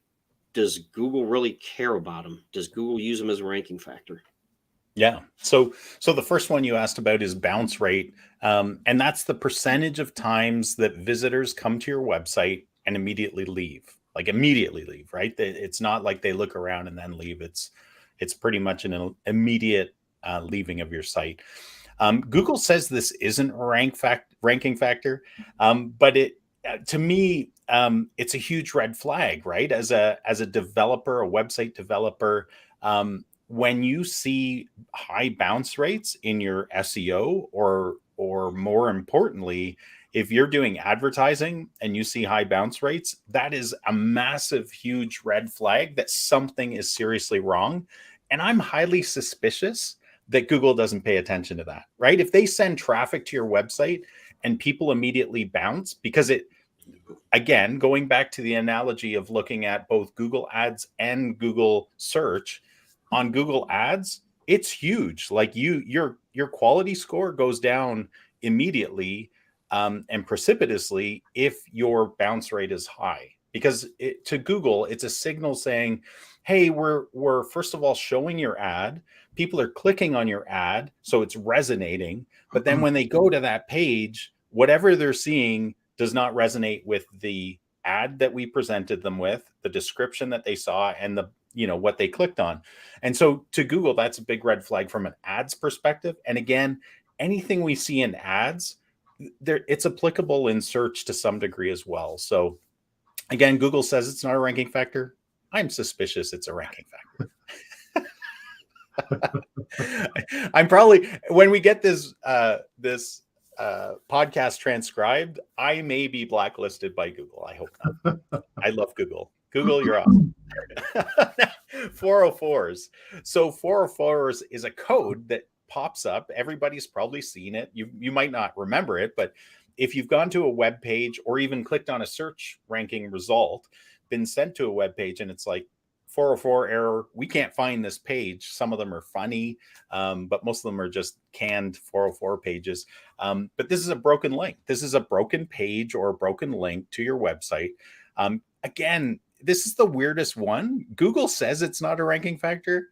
does Google really care about them? Does Google use them as a ranking factor? Yeah. So the first one you asked about is bounce rate. And that's the percentage of times that visitors come to your website and immediately leave, right? It's not like they look around and then leave. It's pretty much an immediate leaving of your site. Google says this isn't a ranking factor, but to me, it's a huge red flag, right? As a developer, a website developer, when you see high bounce rates in your SEO, or more importantly, if you're doing advertising and you see high bounce rates, that is a massive, huge red flag that something is seriously wrong. And I'm highly suspicious that Google doesn't pay attention to that, right? If they send traffic to your website and people immediately bounce, because again, going back to the analogy of looking at both Google Ads and Google Search, on Google Ads, it's huge. Like your quality score goes down immediately and precipitously if your bounce rate is high, because to Google, it's a signal saying, hey, we're first of all showing your ad. People are clicking on your ad, so it's resonating. But then when they go to that page, whatever they're seeing does not resonate with the ad that we presented them with, the description that they saw, and what they clicked on. And so to Google, that's a big red flag from an ads perspective. And again, anything we see in ads, it's applicable in search to some degree as well. So again, Google says it's not a ranking factor. I'm suspicious it's a ranking factor. I'm probably, when we get this podcast transcribed, I may be blacklisted by Google. I hope not. I love Google. Google, you're awesome. 404s. So 404s is a code that pops up. Everybody's probably seen it. You might not remember it, but if you've gone to a web page or even clicked on a search ranking result, been sent to a web page, and it's like 404 error, we can't find this page. Some of them are funny, but most of them are just canned 404 pages. But this is a broken link. This is a broken page or a broken link to your website. Again, this is the weirdest one. Google says it's not a ranking factor.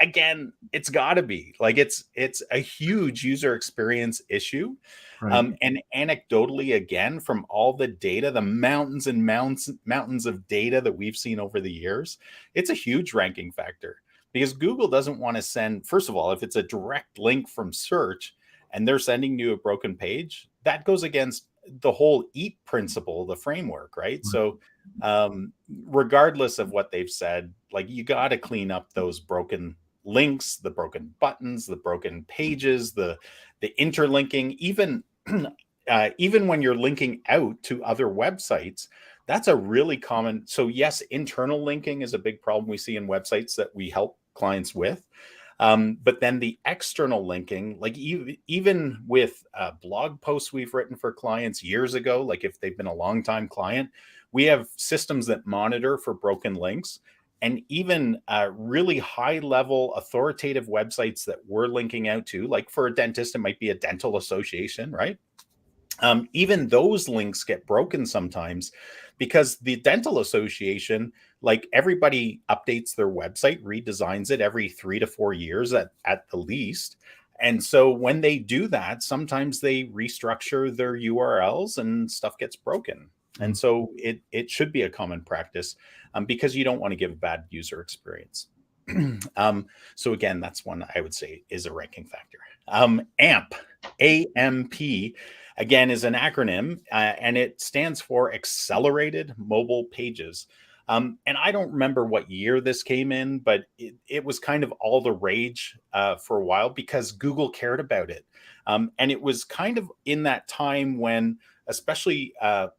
Again, it's got to be. Like, it's a huge user experience issue. Right. And anecdotally, again, from all the data, the mountains and mountains of data that we've seen over the years, it's a huge ranking factor, because Google doesn't want to send, first of all, if it's a direct link from search and they're sending you a broken page, that goes against the whole EAT principle, the framework, right? So regardless of what they've said, like, you got to clean up those broken links, the broken buttons, the broken pages, the interlinking, even when you're linking out to other websites. That's a really common. So yes, internal linking is a big problem we see in websites that we help clients with. But then the external linking, like even with blog posts we've written for clients years ago, like if they've been a long time client, we have systems that monitor for broken links. And even really high level authoritative websites that we're linking out to, like for a dentist, it might be a dental association, right? Even those links get broken sometimes, because the dental association, like, everybody updates their website, redesigns it every 3 to 4 years at the least. And so when they do that, sometimes they restructure their URLs and stuff gets broken. And so it should be a common practice, because you don't want to give a bad user experience. So again, that's one I would say is a ranking factor. AMP, AMP, again, is an acronym, and it stands for Accelerated Mobile Pages. And I don't remember what year this came in, but it was kind of all the rage for a while, because Google cared about it. And it was kind of in that time when, especially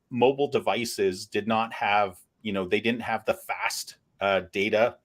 mobile devices did not have, they didn't have the fast data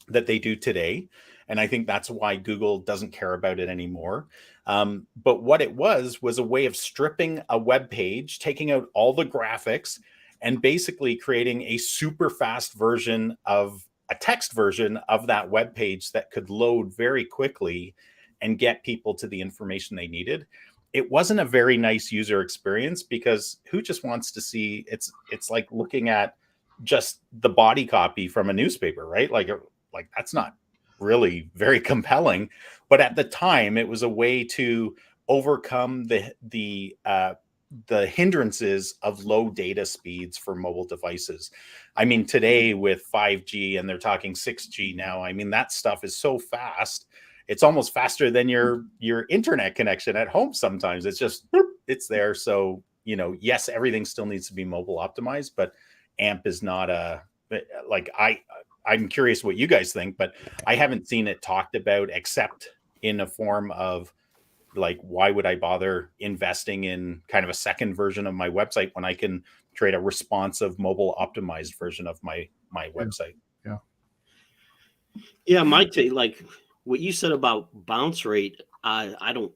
that they do today. And I think that's why Google doesn't care about it anymore. But what it was a way of stripping a web page, taking out all the graphics, and basically creating a super fast version of a text version of that web page that could load very quickly and get people to the information they needed. It wasn't a very nice user experience, because who just wants to see, it's like looking at just the body copy from a newspaper, right? Like that's not really very compelling. But at the time, it was a way to overcome the hindrances of low data speeds for mobile devices. I mean, today with 5G, and they're talking 6G now, I mean, that stuff is so fast. It's almost faster than your internet connection at home. Sometimes it's just, it's there. So, yes, everything still needs to be mobile optimized, but AMP is not I'm curious what you guys think, but I haven't seen it talked about except in a form of, like, why would I bother investing in kind of a second version of my website when I can create a responsive mobile optimized version of my website? Yeah, my take, like what you said about bounce rate, I don't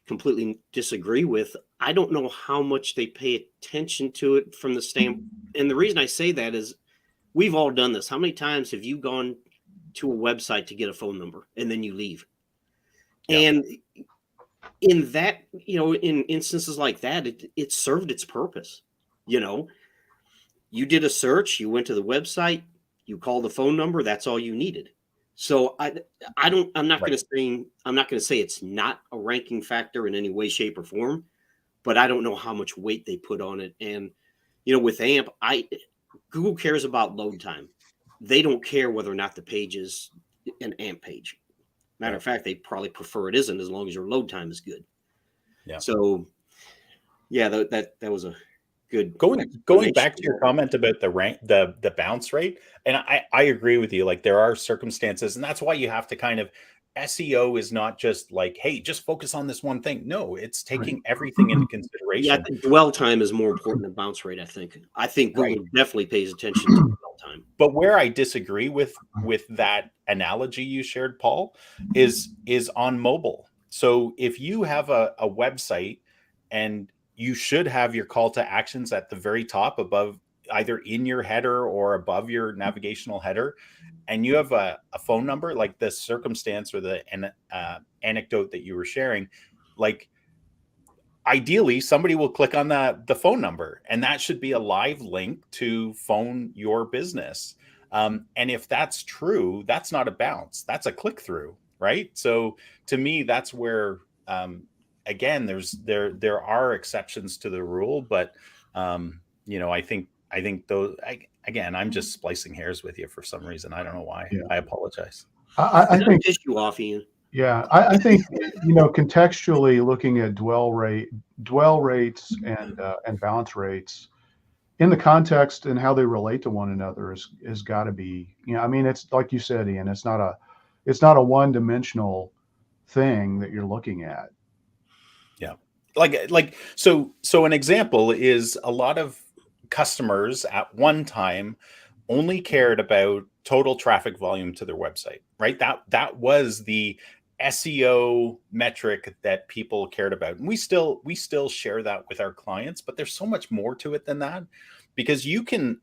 completely disagree with. I don't know how much they pay attention to it from the standpoint. And the reason I say that is we've all done this. How many times have you gone to a website to get a phone number and then you leave? Yeah. And in that, in instances like that, it served its purpose. You did a search, you went to the website, you called the phone number, that's all you needed. So I'm not going to say it's not a ranking factor in any way, shape, or form, but I don't know how much weight they put on it. And with AMP, Google cares about load time. They don't care whether or not the page is an AMP page. Matter of fact, they probably prefer it isn't, as long as your load time is good. Yeah. So, yeah, that was a good. Going back to your explanation. comment about the bounce rate, and I agree with you. Like there are circumstances, and that's why you have to kind of SEO is not just like, hey, just focus on this one thing. No, it's Right. taking everything into Yeah, I consideration. think dwell time is more important than bounce rate. I think Right. Google definitely pays attention to dwell time. But where I disagree with that analogy you shared, Paul, is on mobile. So if you have a website and you should have your call to actions at the very top above, either in your header or above your navigational header, and you have a phone number, like the circumstance or the anecdote that you were sharing, like ideally somebody will click on the phone number, and that should be a live link to phone your business. And if that's true, that's not a bounce, that's a click through, right? So to me, that's where again, there are exceptions to the rule, but I think those again, I'm just splicing hairs with you for some reason. I don't know why. Yeah. I apologize. I Did I think, piss you off, Ian? yeah, I think, contextually looking at dwell rates and bounce rates in the context and how they relate to one another is got to be, I mean, it's like you said, Ian, it's not a one-dimensional thing that you're looking at. Yeah. So an example is a lot of customers at one time only cared about total traffic volume to their website, right? That was the SEO metric that people cared about. And we still share that with our clients, but there's so much more to it than that, because you can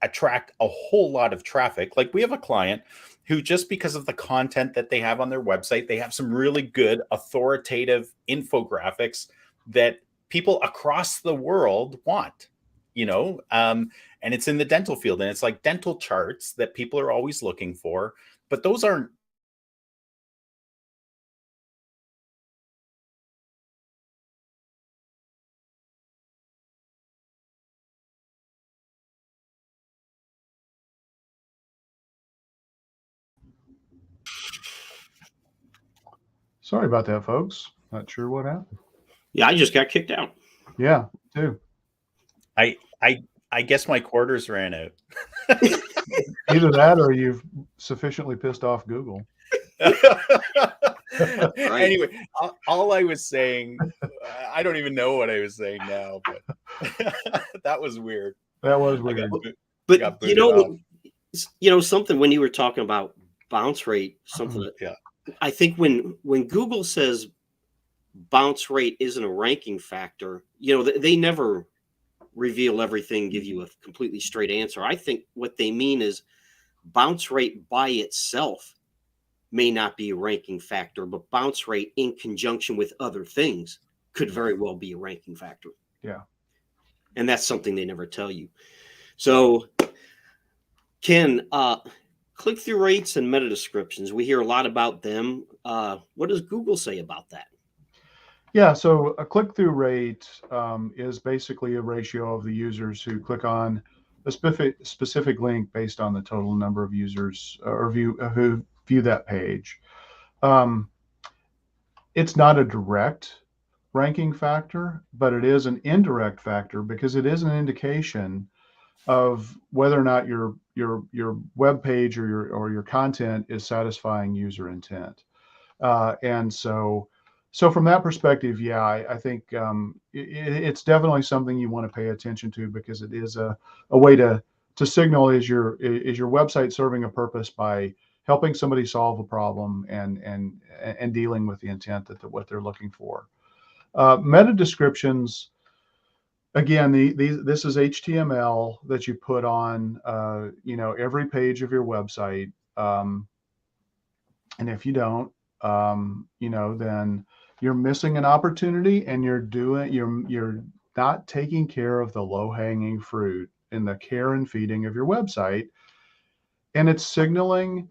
attract a whole lot of traffic. Like we have a client who, just because of the content that they have on their website, they have some really good authoritative infographics that people across the world want, and it's in the dental field, and it's like dental charts that people are always looking for, but those aren't. Sorry about that, folks. Not sure what happened. Yeah, I just got kicked out. Yeah, too. I guess my quarters ran out. Either that or you've sufficiently pissed off Google. Right. Anyway, all I was saying, I don't even know what I was saying now, but that was weird. That was I weird. But got booted off. Something when you were talking about bounce rate, something that Yeah. I think when Google says bounce rate isn't a ranking factor, they never reveal everything, give you a completely straight answer. I think what they mean is bounce rate by itself may not be a ranking factor, but bounce rate in conjunction with other things could very well be a ranking factor. Yeah. And that's something they never tell you. So, Ken, click-through rates and meta descriptions, we hear a lot about them. What does Google say about that? Yeah, so a click-through rate is basically a ratio of the users who click on a specific link based on the total number of users who view that page. It's not a direct ranking factor, but it is an indirect factor because it is an indication of whether or not your web page or your content is satisfying user intent. And so from that perspective, yeah, I think it's definitely something you want to pay attention to, because it is a way to signal, is your website serving a purpose by helping somebody solve a problem and dealing with the intent that what they're looking for. Meta descriptions, again, this is HTML that you put on every page of your website, and if you don't, then you're missing an opportunity, and you're not taking care of the low-hanging fruit in the care and feeding of your website. And it's signaling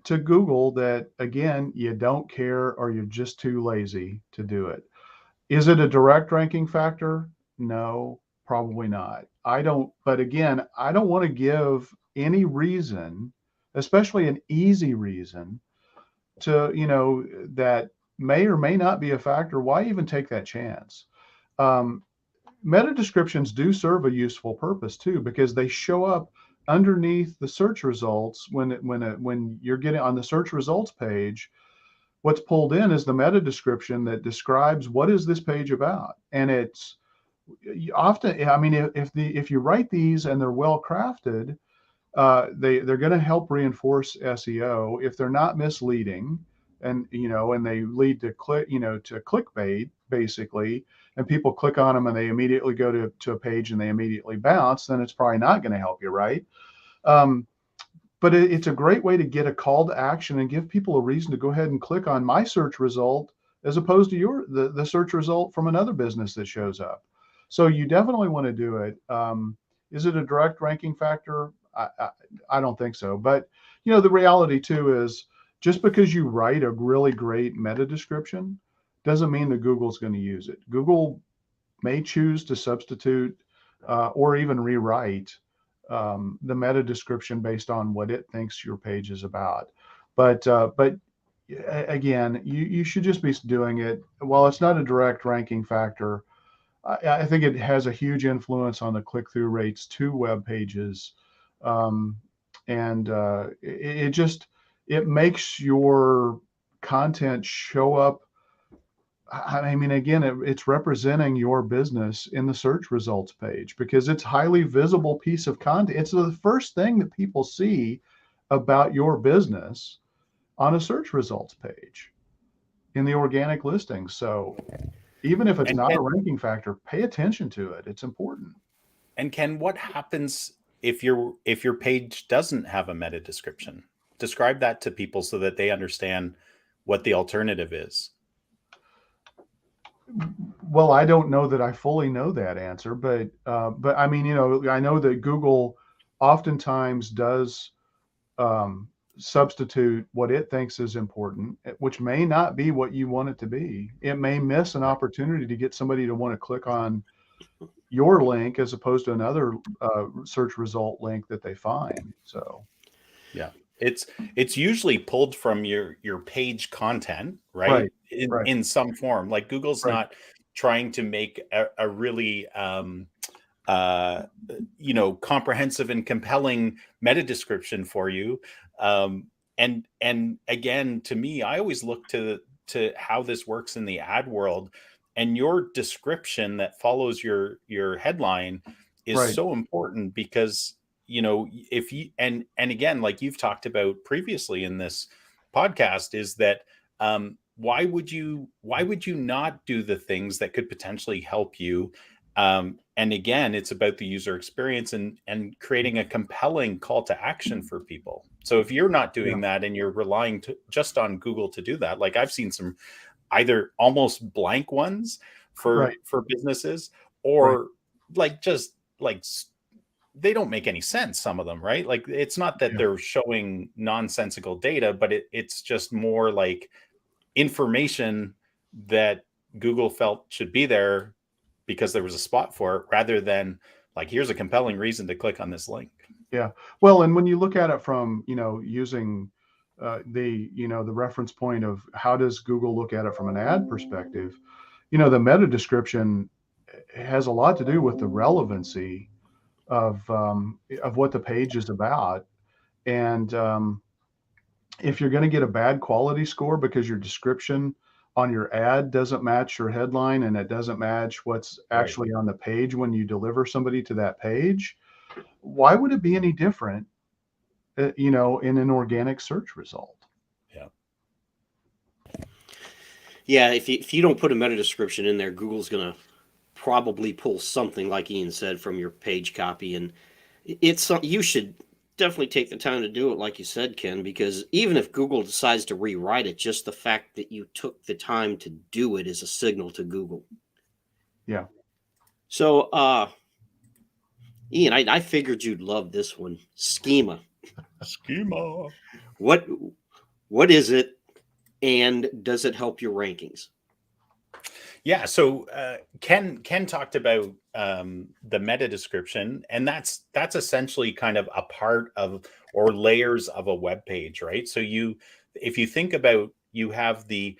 to Google that, again, you don't care, or you're just too lazy to do it. Is it a direct ranking factor? No, probably not. But again, I don't want to give any reason, especially an easy reason, to that may or may not be a factor. Why even take that chance? meta descriptions do serve a useful purpose too, because they show up underneath the search results when you're getting on the search results page. What's pulled in is the meta description that describes what is this page about, and it's often, I mean, if you write these and they're well crafted, they're going to help reinforce SEO if they're not misleading, and and they lead to clickbait basically, and people click on them and they immediately go to a page and they immediately bounce. Then it's probably not going to help you, right? Um, but it's a great way to get a call to action and give people a reason to go ahead and click on my search result as opposed to the search result from another business that shows up. So you definitely want to do it. Is it a direct ranking factor? I don't think so. But the reality too is, just because you write a really great meta description doesn't mean that Google's going to use it. Google may choose to substitute or even rewrite the meta description based on what it thinks your page is about. But again, you should just be doing it. While it's not a direct ranking factor, I think it has a huge influence on the click-through rates to web pages, and it makes your content show up. I mean, again, it's representing your business in the search results page because it's highly visible piece of content. It's the first thing that people see about your business on a search results page in the organic listings. So even if it's not a ranking factor, pay attention to it. It's important. And Ken, what happens if your page doesn't have a meta description? Describe that to people so that they understand what the alternative is. Well, I don't know that I fully know that answer, but I mean, I know that Google oftentimes does substitute what it thinks is important, which may not be what you want it to be. It may miss an opportunity to get somebody to want to click on your link as opposed to another search result link that they find. So, yeah, it's usually pulled from your page content, right? In some form. Like Google's not trying to make a really comprehensive and compelling meta description for you. And again, to me, I always look to how this works in the ad world, and your description that follows your headline is so important because, if you, and again, like you've talked about previously in this podcast, is that, why would you not do the things that could potentially help you? And again, it's about the user experience and creating a compelling call to action for people. So if you're not doing that and you're relying just on Google to do that, like I've seen some either almost blank ones for businesses, or just they don't make any sense, some of them, right? Like it's not that they're showing nonsensical data, but it's just more like information that Google felt should be there because there was a spot for it, rather than like, here's a compelling reason to click on this link. Yeah. Well, and when you look at it from, using the reference point of how does Google look at it from an ad perspective, the meta description has a lot to do with the relevancy of what the page is about. And if you're going to get a bad quality score because your description on your ad doesn't match your headline and it doesn't match what's actually on the page when you deliver somebody to that page, why would it be any different, in an organic search result? Yeah, if you don't put a meta description in there, Google's going to probably pull something, like Ian said, from your page copy, and you should definitely take the time to do it, like you said, Ken, because even if Google decides to rewrite it, just the fact that you took the time to do it is a signal to Google. Yeah. So, Ian, I figured you'd love this one. Schema. Schema. What is it, and does it help your rankings? Yeah. So Ken talked about the meta description, and that's essentially kind of a part of, or layers of, a web page, right? So if you think about, you have the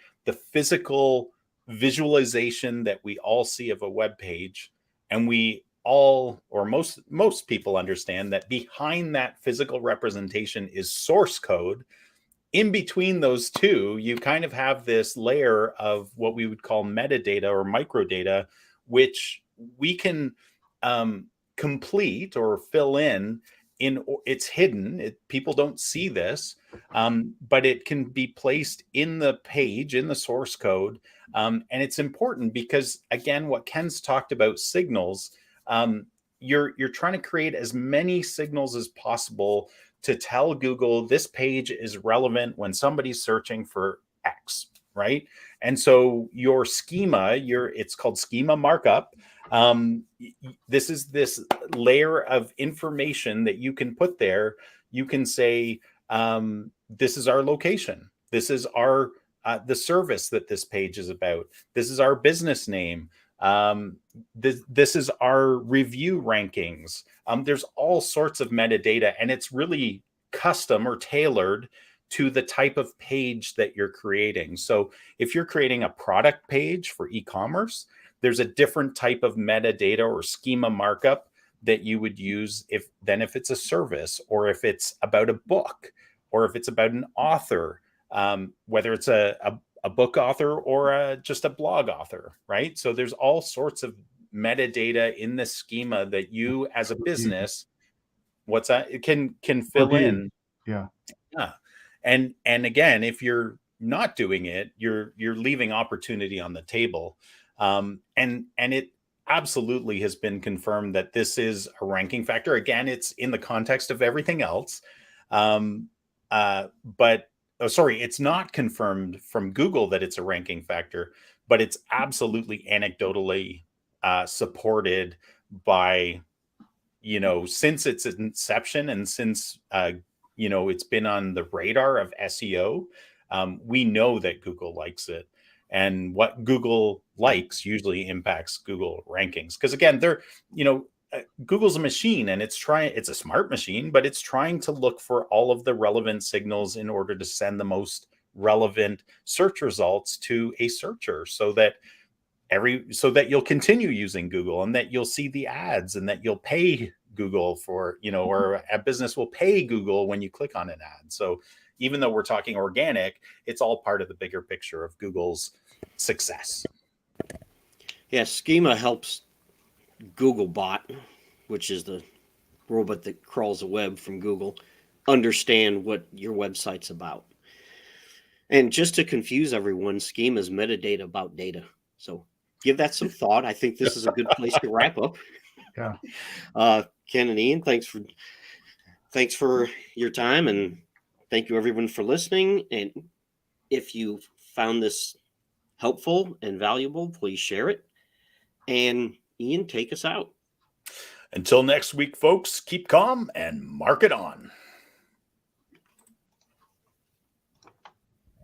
physical visualization that we all see of a web page, And we all, or most people understand that behind that physical representation is source code. In between those two, you kind of have this layer of what we would call metadata or microdata, which we can complete or fill in. It's hidden. People don't see this, but it can be placed in the page, in the source code. And it's important because, again, what Ken's talked about, signals, you're trying to create as many signals as possible to tell Google this page is relevant when somebody's searching for X, right? And so your schema, it's called schema markup. This is this layer of information that you can put there. You can say, this is our location. This is our the service that this page is about. This is our business name. This is our review rankings. There's all sorts of metadata, and it's really custom or tailored to the type of page that you're creating. So if you're creating a product page for e-commerce, there's a different type of metadata or schema markup that you would use if it's a service, or if it's about a book, or if it's about an author, whether it's a book author or just a blog author, right? So there's all sorts of metadata in the schema that you as a business, what's that? It can fill in. Yeah. And again, if you're not doing it, you're leaving opportunity on the table. And it absolutely has been confirmed that this is a ranking factor. Again, it's in the context of everything else. It's not confirmed from Google that it's a ranking factor, but it's absolutely anecdotally supported by, since its inception and since, it's been on the radar of SEO. We know that Google likes it. And what Google likes usually impacts Google rankings. Because again, Google's a machine, and it's a smart machine, but it's trying to look for all of the relevant signals in order to send the most relevant search results to a searcher, so that you'll continue using Google, and that you'll see the ads, and that you'll pay Google for, or a business will pay Google when you click on an ad. So even though we're talking organic, it's all part of the bigger picture of Google's success. Yeah, Schema helps Googlebot, which is the robot that crawls the web from Google, understand what your website's about. And just to confuse everyone, Schema is metadata about data. So give that some thought. I think this is a good place to wrap up. Yeah. Ken and Ian, thanks for your time, and thank you everyone for listening. And if you found this helpful and valuable, please share it. And Ian, take us out. Until next week, folks, keep calm and mark it on.